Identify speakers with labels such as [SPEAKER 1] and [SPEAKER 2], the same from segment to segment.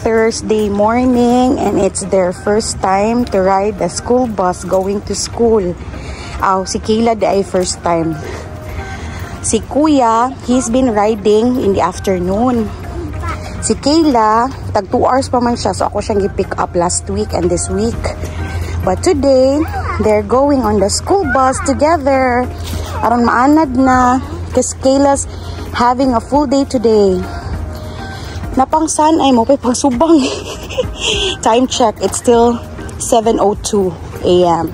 [SPEAKER 1] Thursday morning and it's their first time to ride the school bus going to school. Si Kayla di ay first time. Si Kuya, he's been riding in the afternoon. Si Kayla, tag 2 hours pa man siya, so ako siyang i-pick up last week and this week. But today, they're going on the school bus together. Aron maanad na, kasi Kayla's having a full day today. Napangsan ay mo pa pagsubang. Time check, it's still 7:02 a.m.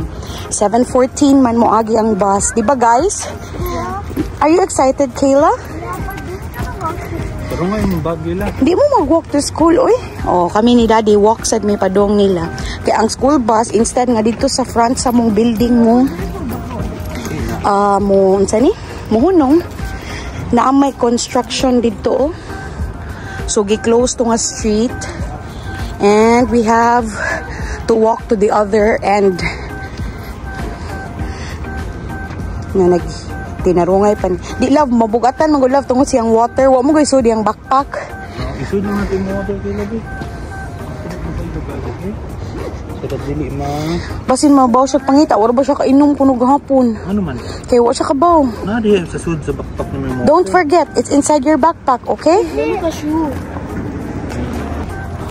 [SPEAKER 1] 7:14 man mo agi ang bus. Diba guys? Are you excited, Kayla?
[SPEAKER 2] Pero nga yung bagyo lang.
[SPEAKER 1] Di mo mag-walk to school, oy. Kami ni Daddy walk sad may padong nila. Kaya ang school bus, instead nga dito sa front sa mong building mo, muhunong, na may construction dito, so gi-close to nga street. And we have to walk to the other end. Nga tinarungay pa. Di love, mabugatan mag love tungod siyang water. Wa mo guys, ang backpack.
[SPEAKER 2] Isud naman yung water kay labi.
[SPEAKER 1] Basin mabaw siya pangita. Wala ba siya kainom kuno gahapon?
[SPEAKER 2] Ano man?
[SPEAKER 1] Kaya wa siya kabaw.
[SPEAKER 2] Diyan sa sud sa backpack na may water.
[SPEAKER 1] Don't forget, it's inside your backpack, okay?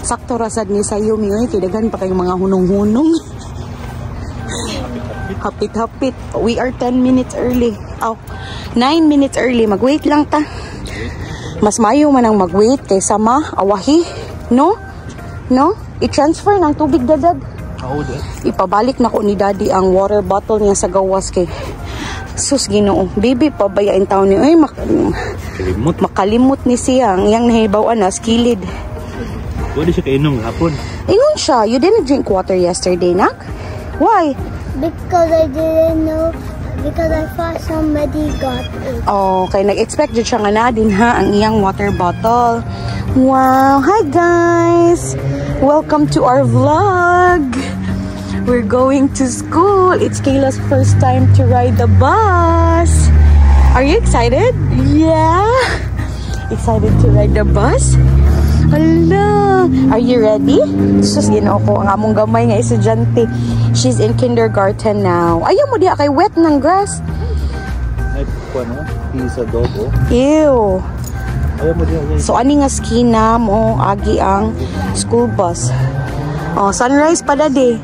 [SPEAKER 1] Sakto rasad ni sayo miyoy. Kidagan pa kayong mga hunong-hunong. Hapit-hapit. We are 10 minutes early. 9 minutes early. Mag-wait lang ta. Mas mayo man ang mag-wait kaysa awahi. No? No? I-transfer ng tubig dadad. Ipabalik na ko ni Daddy ang water bottle niya sa gawas kay sus Ginoo. Baby, pabayain taon ni. Ay, makalimot ni siya. Ang iyang nahibawan na skilid.
[SPEAKER 2] Wala siya kainom hapon.
[SPEAKER 1] Ingon siya. You didn't drink water yesterday, nak? Why?
[SPEAKER 3] Because I didn't know, because I thought somebody got it.
[SPEAKER 1] Okay, nag-expect dyan siya nga na din ha, ang iyang water bottle. Wow! Hi guys! Welcome to our vlog! We're going to school. It's Kayla's first time to ride the bus. Are you excited? Yeah! Excited to ride the bus? Hello! Are you ready? Sus, ko ang among gamay nga estudyante. She's in kindergarten now. Ayaw mo diha kay wet ng grass.
[SPEAKER 2] Ay, ano? Pisa dogo.
[SPEAKER 1] Ew.
[SPEAKER 2] Ayaw mo diha.
[SPEAKER 1] So, ani nga skina mo, agi ang school bus. Sunrise pa daddy.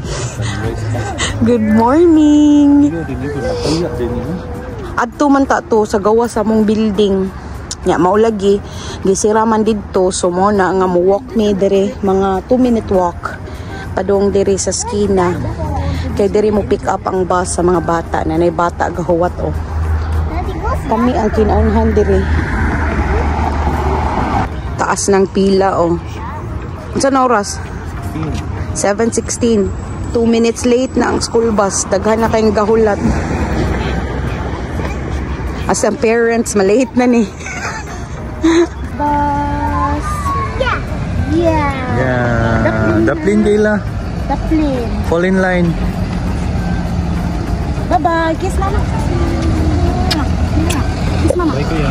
[SPEAKER 1] Good morning. Adto man ta to sa gawa sa mong building. Nya maulagi gisira man didto, so mo na nga mo walk me dire mga 2-minute walk padong dire sa skina kay dire mo pick up ang bus sa mga bata na nay bata gahuwat kami ang kinaunhan dire taas ng pila unsa na oras 7:16 2 minutes late na ang school bus daghan na kayong gahulat as ang parents malate na ni
[SPEAKER 3] Bus. Yeah.
[SPEAKER 2] Daplin Kayla.
[SPEAKER 3] Daplin.
[SPEAKER 2] Fall in line.
[SPEAKER 1] Bye-bye. Kiss mama. Kiss mama.
[SPEAKER 2] Bye kuya.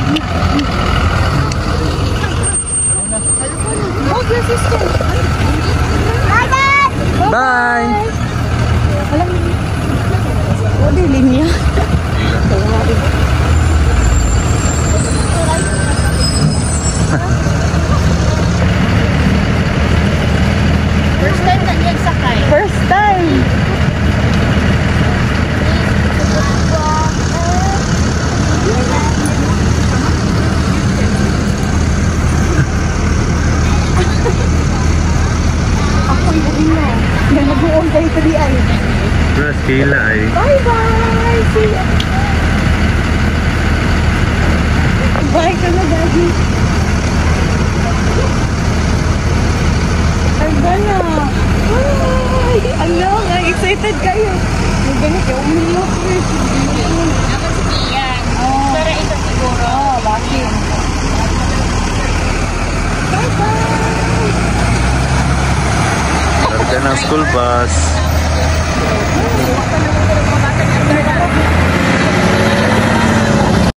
[SPEAKER 1] Hold your sister.
[SPEAKER 3] Bye, Dad.
[SPEAKER 2] Bye.
[SPEAKER 1] Alam mo. Wala linya.
[SPEAKER 3] First time na niya sakay.
[SPEAKER 1] First time. Ako yung na. Nag-uong kayo ito di ay.
[SPEAKER 2] Plus Kayla ay.
[SPEAKER 1] Bye-bye. See ya. Bye ka na, Daddy. Gana. Ay, ano, excited kayo. Yung ganit, yung umiyak.
[SPEAKER 3] Ako si Ian. Pero ito siguro.
[SPEAKER 1] Bakit? Bye-bye.
[SPEAKER 2] Karga ng school bus.